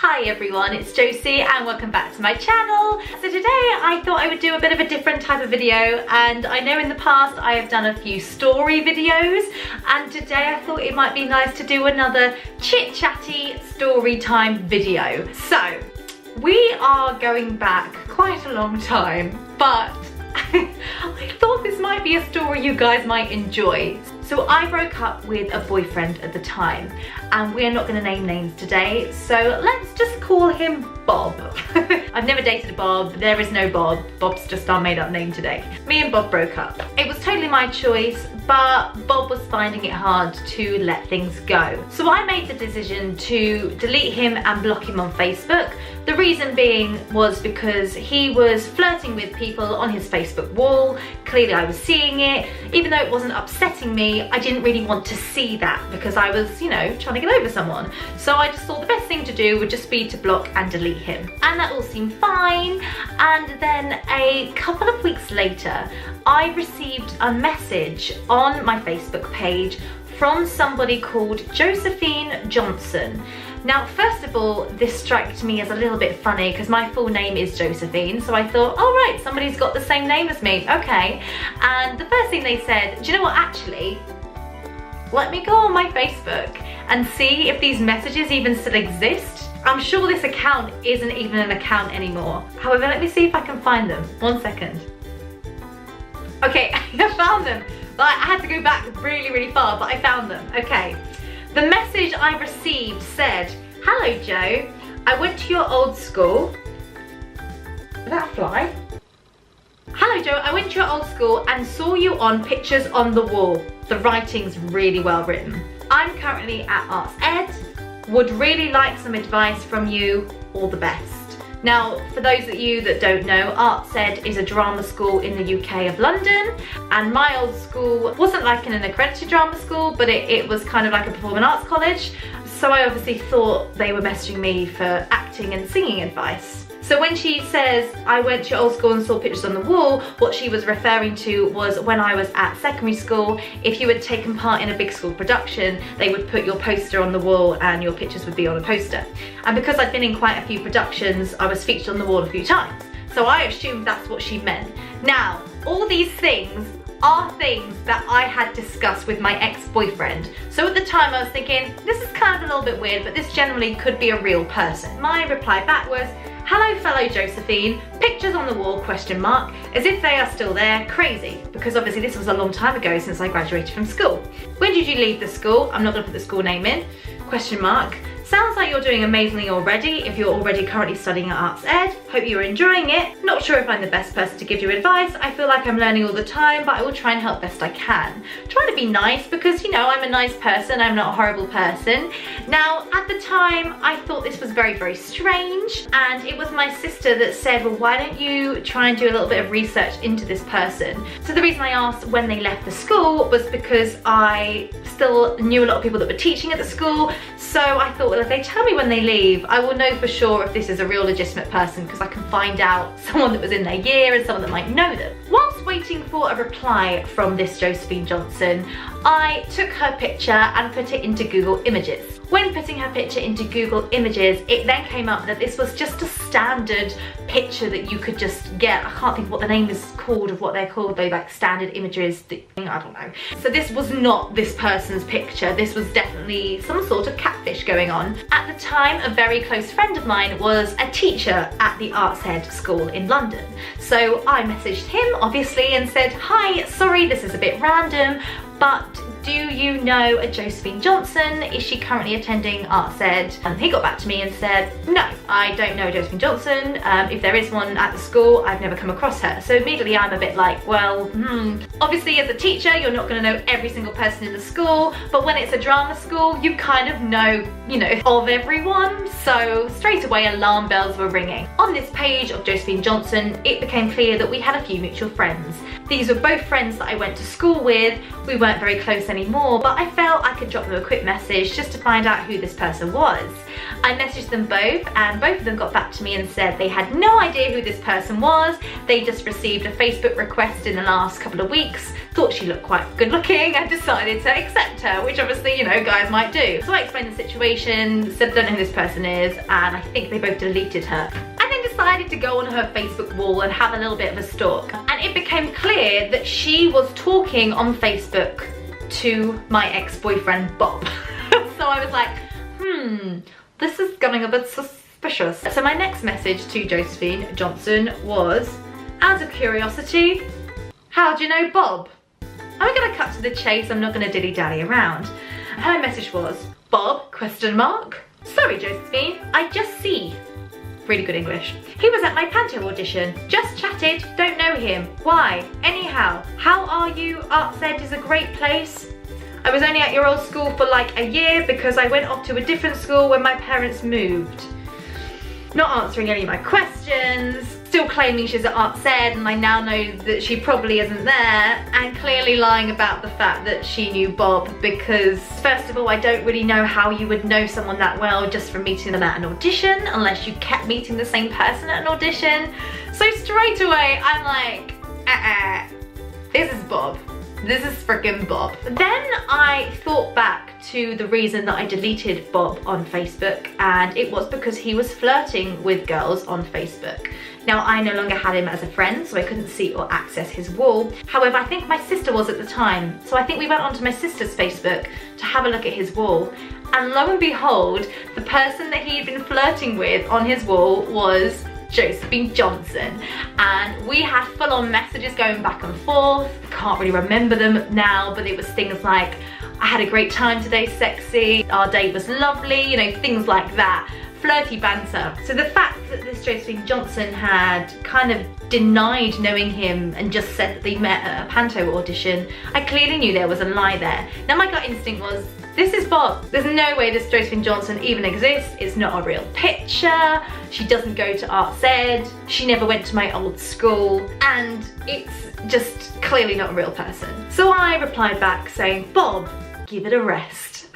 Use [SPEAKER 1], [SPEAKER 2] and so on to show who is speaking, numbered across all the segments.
[SPEAKER 1] Hi everyone, it's Josie and welcome back to my channel. So today I thought I would do a bit of a different type of video, and I know in the past I have done a few story videos, and today I thought it might be nice to do another chit-chatty story time video. So we are going back quite a long time, but I thought this might be a story you guys might enjoy. So I broke up with a boyfriend at the time, and we're not going to name names today, so let's just call him Bob. I've never dated a Bob, there is no Bob. Bob's just our made up name today. Me and Bob broke up. It was totally my choice, but Bob was finding it hard to let things go. So I made the decision to delete him and block him on Facebook. The reason being was because he was flirting with people on his Facebook wall. Clearly I was seeing it. Even though it wasn't upsetting me, I didn't really want to see that because I was, you know, trying to get over someone. So I just thought the best thing to do would just be to block and delete him. And that all seemed fine. And then a couple of weeks later, I received a message on my Facebook page from somebody called Josephine Johnson. Now, first of all, this struck me as a little bit funny because my full name is Josephine, so I thought, oh right, somebody's got the same name as me, okay. And the first thing they said, do you know what, actually, let me go on my Facebook and see if these messages even still exist. I'm sure this account isn't even an account anymore. However, let me see if I can find them. 1 second. Okay, I found them. But I had to go back really far, but I found them. Okay. The message I received said, "Hello Joe, I went to your old school." Is that a fly? "Hello Joe, I went to your old school and saw you on Pictures on the Wall. The writing's really well written. I'm currently at Arts Ed. Would really like some advice from you. All the best." Now, for those of you that don't know, Arts Ed is a drama school in the UK of London, and my old school wasn't like an accredited drama school, but it was kind of like a performing arts college, so I obviously thought they were messaging me for acting and singing advice. So when she says, "I went to your old school and saw Pictures on the Wall," what she was referring to was when I was at secondary school, if you had taken part in a big school production, they would put your poster on the wall and your pictures would be on a poster. And because I'd been in quite a few productions, I was featured on the wall a few times. So I assumed that's what she meant. Now, all these things are things that I had discussed with my ex-boyfriend. So at the time I was thinking, this is kind of a little bit weird, but this generally could be a real person. My reply back was, "Hello fellow Josephine, pictures on the wall, question mark, as if they are still there, crazy." Because obviously this was a long time ago since I graduated from school. "When did you leave the school?" I'm not gonna put the school name in, question mark. "Sounds like you're doing amazingly already if you're already currently studying at Arts Ed. Hope you're enjoying it. Not sure if I'm the best person to give you advice. I feel like I'm learning all the time, but I will try and help best I can." Trying to be nice because, you know, I'm a nice person, I'm not a horrible person. Now, at the time, I thought this was very strange, and it was my sister that said, "Well, why don't you try and do a little bit of research into this person?" So the reason I asked when they left the school was because I still knew a lot of people that were teaching at the school, so I thought, well, if they tell me when they leave, I will know for sure if this is a real legitimate person because I can find out someone that was in their year and someone that might know them. Whilst waiting for a reply from this Josephine Johnson, I took her picture and put it into Google Images. When putting her picture into Google Images, it then came up that this was just a standard picture that you could just get. I can't think what the name is called of what they're called, though, like standard images, I don't know. So this was not this person's picture. This was definitely some sort of catfish going on. At the time, a very close friend of mine was a teacher at the Arts Ed school in London. So I messaged him, obviously, and said, "Hi, sorry, this is a bit random, but do you know a Josephine Johnson? Is she currently attending Arts Ed?" And he got back to me and said, "No, I don't know Josephine Johnson. If there is one at the school, I've never come across her." So immediately I'm a bit like, well, obviously as a teacher, you're not gonna know every single person in the school, but when it's a drama school, you kind of know, you know, of everyone. So straight away alarm bells were ringing. On this page of Josephine Johnson, it became clear that we had a few mutual friends. These were both friends that I went to school with. We weren't very close anymore, but I felt I could drop them a quick message just to find out who this person was. I messaged them both, and both of them got back to me and said they had no idea who this person was. They just received a Facebook request in the last couple of weeks, thought she looked quite good looking, and decided to accept her, which obviously, you know, guys might do. So I explained the situation, said I don't know who this person is, and I think they both deleted her. Decided to go on her Facebook wall and have a little bit of a stalk, and it became clear that she was talking on Facebook to my ex-boyfriend Bob. So I was like, this is getting a bit suspicious. So my next message to Josephine Johnson was, out of curiosity, how do you know Bob? I'm gonna cut to the chase, I'm not gonna dilly-dally around. Her message was, Bob, ? Sorry Josephine, I just see. Really good English. He was at my panto audition. Just chatted, don't know him. Why? Anyhow, how are you? Art said is a great place. I was only at your old school for like a year because I went off to a different school when my parents moved. Not answering any of my questions, still claiming she's at Art Said, and I now know that she probably isn't there, and clearly lying about the fact that she knew Bob, because first of all, I don't really know how you would know someone that well just from meeting them at an audition, unless you kept meeting the same person at an audition. So straight away, I'm like, this is Bob. This is freaking Bob. Then I thought back to the reason that I deleted Bob on Facebook, and it was because he was flirting with girls on Facebook. Now, I no longer had him as a friend, so I couldn't see or access his wall. However, I think my sister was at the time, so I think we went onto my sister's Facebook to have a look at his wall. And lo and behold, the person that he'd been flirting with on his wall was Josephine Johnson, and we had full-on messages going back and forth. I can't really remember them now, but it was things like, I had a great time today, sexy, our date was lovely, you know, things like that. Flirty banter. So the fact that this Josephine Johnson had kind of denied knowing him and just said that they met at a panto audition, I clearly knew there was a lie there. Now my gut instinct was, this is Bob. There's no way this Josephine Johnson even exists. It's not a real picture. She doesn't go to Art Said. She never went to my old school. And it's just clearly not a real person. So I replied back saying, Bob, give it a rest.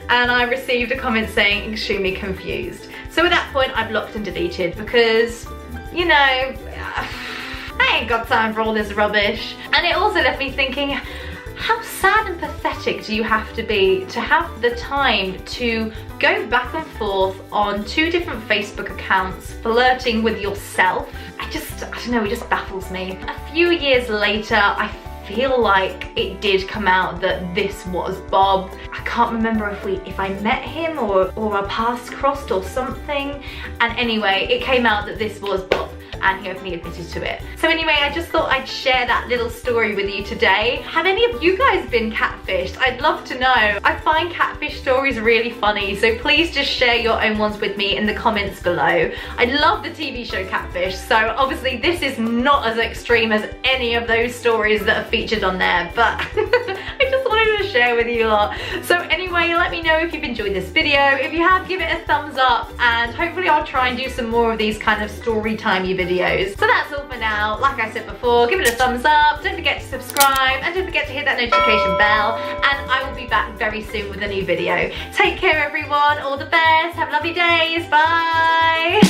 [SPEAKER 1] And I received a comment saying, extremely confused. So at that point, I blocked and deleted because, you know, I ain't got time for all this rubbish. And it also left me thinking, how sad and pathetic do you have to be to have the time to go back and forth on 2 different Facebook accounts, flirting with yourself? I don't know, it just baffles me. A few years later, I feel like it did come out that this was Bob. I can't remember if I met him or our paths crossed or something. And anyway, it came out that this was Bob, and he openly admitted to it. So anyway, I just thought I'd share that little story with you today. Have any of you guys been catfished? I'd love to know. I find catfish stories really funny, so please just share your own ones with me in the comments below. I love the TV show Catfish, so obviously this is not as extreme as any of those stories that are featured on there, but I just wanted to share with you lot. So anyway, let me know if you've enjoyed this video. If you have, give it a thumbs up, and hopefully I'll try and do some more of these kind of story timey videos. So that's all for now. Like I said before, give it a thumbs up, don't forget to subscribe, and don't forget to hit that notification bell, and I will be back very soon with a new video. Take care everyone, all the best, have lovely days, bye!